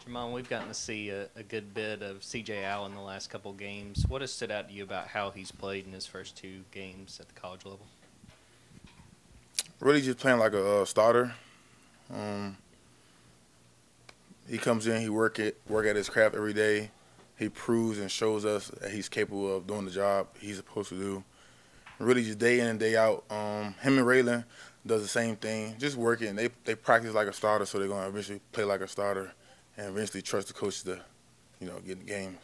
Jamon, we've gotten to see a good bit of CJ Allen the last couple games. What has stood out to you about how he's played in his first two games at the college level? Really just playing like a starter. Um, he comes in, he work at his craft every day. He proves and shows us that he's capable of doing the job he's supposed to do. Really just day in and day out. Him and Raylan does the same thing, just working. They practice like a starter, so they're gonna eventually play like a starter, and eventually trust the coach to, get in the games.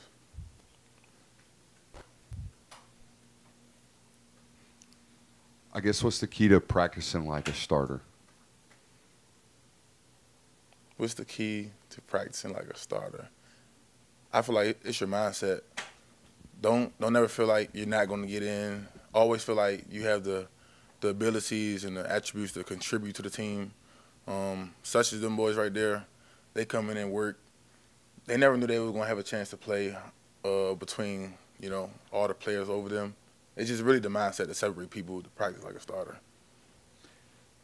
I guess what's the key to practicing like a starter? What's the key to practicing like a starter? I feel like it's your mindset. Don't ever feel like you're not going to get in. Always feel like you have the abilities and the attributes to contribute to the team. Such as them boys right there, they come in and work. They never knew they were going to have a chance to play between all the players over them. It's just really the mindset to separate people to practice like a starter.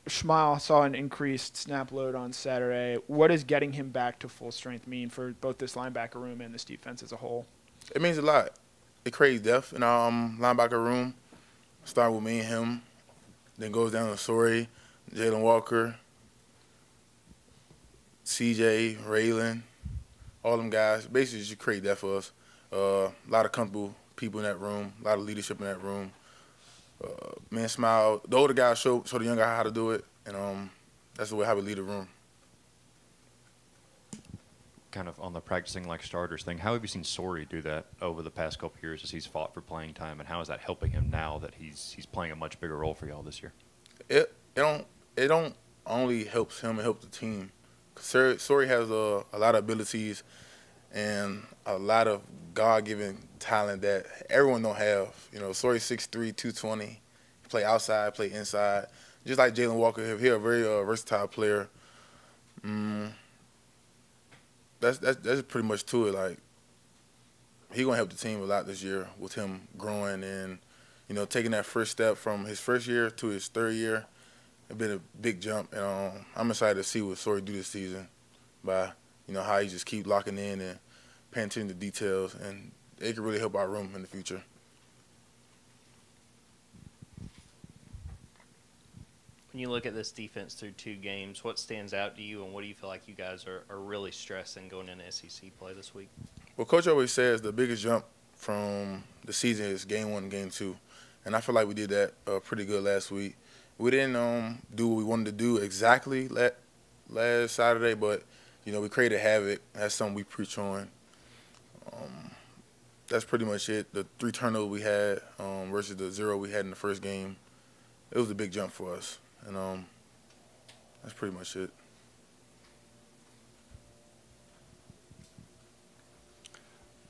Smael saw an increased snap load on Saturday. What does getting him back to full strength mean for both this linebacker room and this defense as a whole? It means a lot. It creates depth in our linebacker room. Start with me and him, then goes down to Sorey, Jalen Walker, CJ, Raylan, all them guys. Basically, just create depth for us. A lot of comfortable people in that room, a lot of leadership in that room. Me and Smael, the older guys show the younger guy how to do it, and that's the way how we lead the room. Kind of on the practicing like starters thing, how have you seen Sorey do that over the past couple of years as he's fought for playing time, and how is that helping him now that he's playing a much bigger role for y'all this year? It don't only helps him, it helps the team. Sorey has a lot of abilities and a lot of God-given talent that everyone don't have. Sorey 6'3", 220, play outside, play inside. Just like Jalen Walker, he's a very versatile player. That's pretty much to it. Like, he gonna help the team a lot this year with him growing and taking that first step from his first year to his third year. It's been a big jump, and I'm excited to see what Sorey do this season by how he just keep locking in and paying attention to details, and it can really help our room in the future. When you look at this defense through two games, what stands out to you, and what do you feel like you guys are really stressing going into SEC play this week? Well, Coach always says the biggest jump from the season is game one and game two, and I feel like we did that pretty good last week. We didn't do what we wanted to do exactly last Saturday, but we created havoc. That's something we preach on. That's pretty much it. The 3 turnovers we had versus the 0 we had in the first game, it was a big jump for us, and that's pretty much it.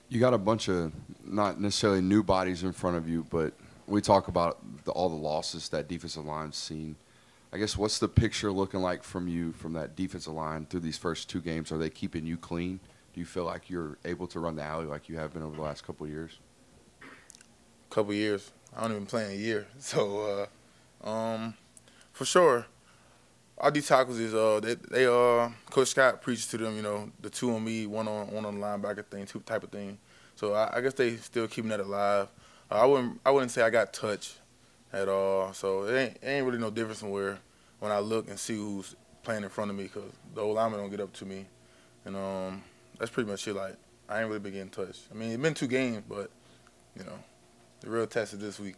You got a bunch of not necessarily new bodies in front of you, but we talk about all the losses that defensive line's seen. I guess what's the picture looking like from you from that defensive line through these first 2 games? Are they keeping you clean? Do you feel like you're able to run the alley like you have been over the last couple of years? Couple of years. I don't even play in a year. So, for sure, our D tackles is they Coach Scott preaches to them, the 2 on me, one on the linebacker thing, type of thing. So I guess they still keeping that alive. I wouldn't say I got touched at all. So it ain't really no difference from when I look and see who's playing in front of me, because the old lineman don't get up to me, and that's pretty much it. Like, I ain't really been getting touched. I mean, it's been 2 games, but the real test is this week.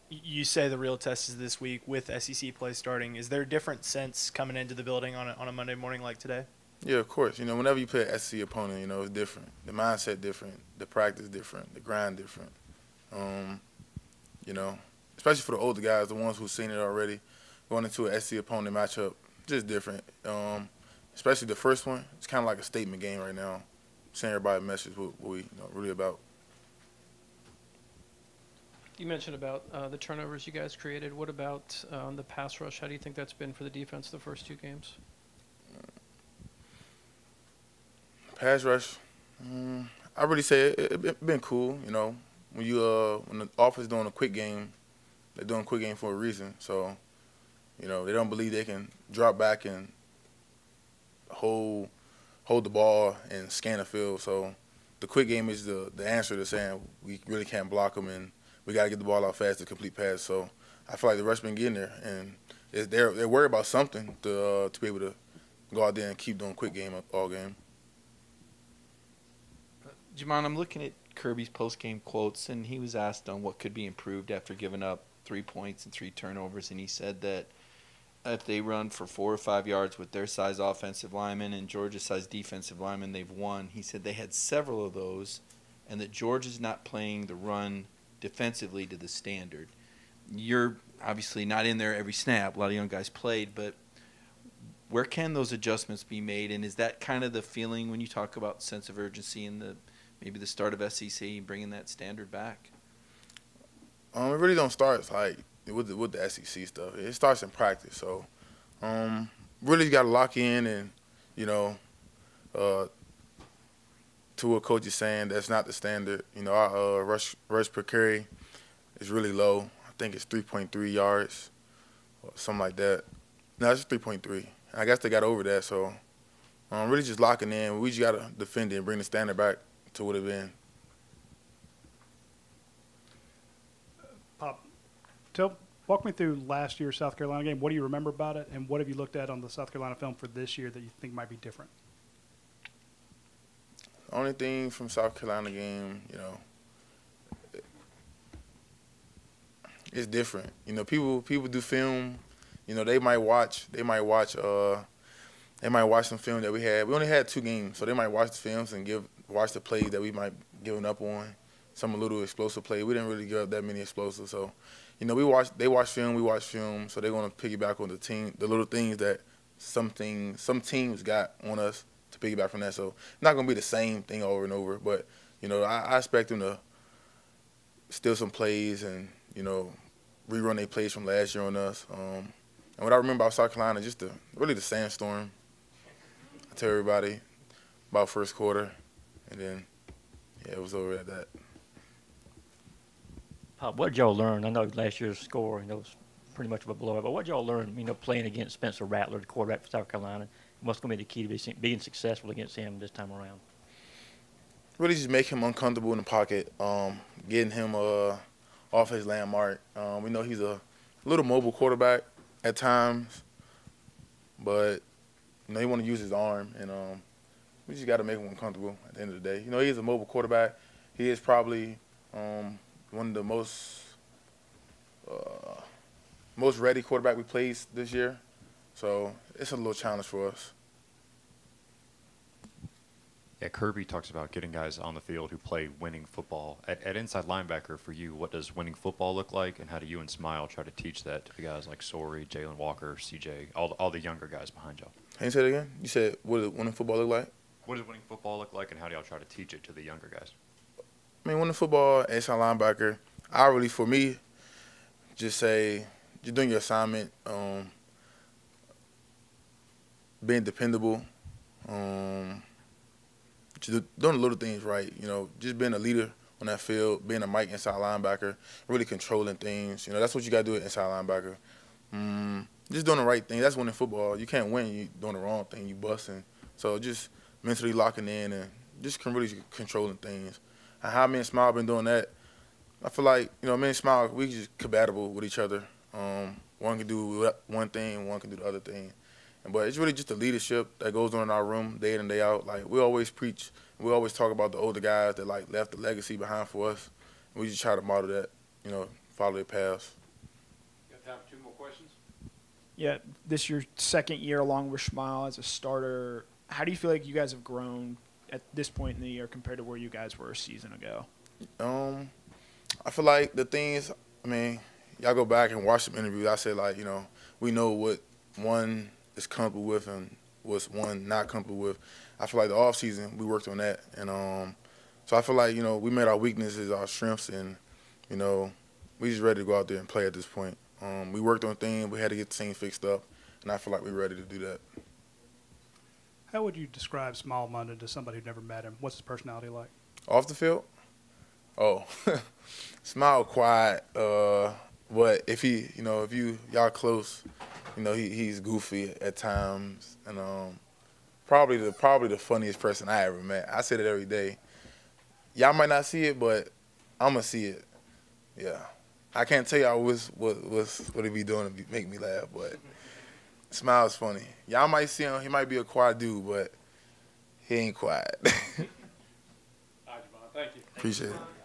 You say the real test is this week with SEC play starting. Is there a different sense coming into the building on a Monday morning like today? Yeah, of course. Whenever you play an SEC opponent, it's different. The mindset different, the practice different, the grind different. Especially for the older guys, the ones who've seen it already, going into an SEC opponent matchup, just different. Especially the first one, it's kind of like a statement game right now, sending everybody a message what we really about. You mentioned about the turnovers you guys created. What about the pass rush? How do you think that's been for the defense the first 2 games? Pass rush, I really say it been cool. When the offense doing a quick game, they're doing a quick game for a reason. So, they don't believe they can drop back and hold hold the ball and scan the field. So the quick game is the answer to saying we really can't block them and we got to get the ball out fast to complete pass. So I feel like the rush been getting there, and they're worried about something to be able to go out there and keep doing quick game all game. Jamon, I'm looking at Kirby's post-game quotes, and he was asked on what could be improved after giving up 3 points and 3 turnovers, and he said that if they run for 4 or 5 yards with their size offensive linemen and Georgia's size defensive linemen, they've won. He said they had several of those, and that Georgia's not playing the run defensively to the standard. You're obviously not in there every snap. A lot of young guys played, but where can those adjustments be made, and is that kind of the feeling when you talk about sense of urgency and maybe the start of SEC bringing that standard back? It really don't start like with the SEC stuff. It starts in practice. So really got to lock in and, to what coach is saying, that's not the standard. Our rush per carry is really low. I think it's 3.3 yards or something like that. No, it's 3.3. I guess they got over that. So really just locking in. We just got to defend it and bring the standard back to what it been. Pop, walk me through last year's South Carolina game. What do you remember about it, and what have you looked at on the South Carolina film for this year that you think might be different? The only thing from South Carolina game, it's different. People do film. They might watch some film that we had. We only had 2 games, so they might watch the films and watch the plays that we might given up on. Some little explosive play. We didn't really give up that many explosives. So, they watch film, we watch film, so they're gonna piggyback on the little things that some teams got on us to piggyback from that. So it's not gonna be the same thing over and over. But, I expect them to steal some plays and, rerun their plays from last year on us. And what I remember about South Carolina, just really the sandstorm. I tell everybody about first quarter, and then, it was over at that. What did y'all learn? I know last year's score, was pretty much of a blowout, but what did y'all learn, playing against Spencer Rattler, the quarterback for South Carolina? What's going to be the key to being successful against him this time around? Really just make him uncomfortable in the pocket, getting him off his landmark. We know he's a little mobile quarterback at times, but, he want to use his arm, and we just got to make him uncomfortable at the end of the day. He is a mobile quarterback. He is probably one of the most ready quarterback we played this year. So it's a little challenge for us. Yeah, Kirby talks about getting guys on the field who play winning football. At inside linebacker for you, what does winning football look like, and how do you and Smael try to teach that to the guys like Sorey, Jalen Walker, CJ, all the younger guys behind y'all? Can you say it again? You said, what does winning football look like? What does winning football look like, and how do y'all try to teach it to the younger guys? Winning football, inside linebacker, for me, just say, just doing your assignment, being dependable, just doing the little things right, just being a leader on that field, being a Mike inside linebacker, really controlling things. That's what you got to do at inside linebacker. Just doing the right thing. That's winning football. You can't win you doing the wrong thing. You busting. So just mentally locking in and just really controlling things. And how me and Smael been doing that, I feel like, me and Smael, we just compatible with each other. One can do one thing, one can do the other thing. But it's really just the leadership that goes on in our room day in and day out. Like, we always preach, we always talk about the older guys that, left the legacy behind for us. And we just try to model that, follow their paths. Got time for 2 more questions? Yeah, this is your second year along with Smael as a starter. How do you feel like you guys have grown at this point in the year compared to where you guys were a season ago? I feel like the things, y'all go back and watch some interviews. I said, we know what one is comfortable with and what's one not comfortable with. I feel like the off season we worked on that, and so I feel like we made our weaknesses our strengths, and we just ready to go out there and play at this point. We worked on things. We had to get the team fixed up, and I feel like we're ready to do that. How would you describe Smael Mondon to somebody who'd never met him? What's his personality like? Off the field? Oh, Smael quiet. But if y'all close, he's goofy at times, and probably the funniest person I ever met. I say it every day. Y'all might not see it, but I'm gonna see it. Yeah, I can't tell y'all what he be doing to make me laugh, but Smael's funny. Y'all might see him. He might be a quiet dude, but he ain't quiet. All right, Jamon, thank you. Appreciate it.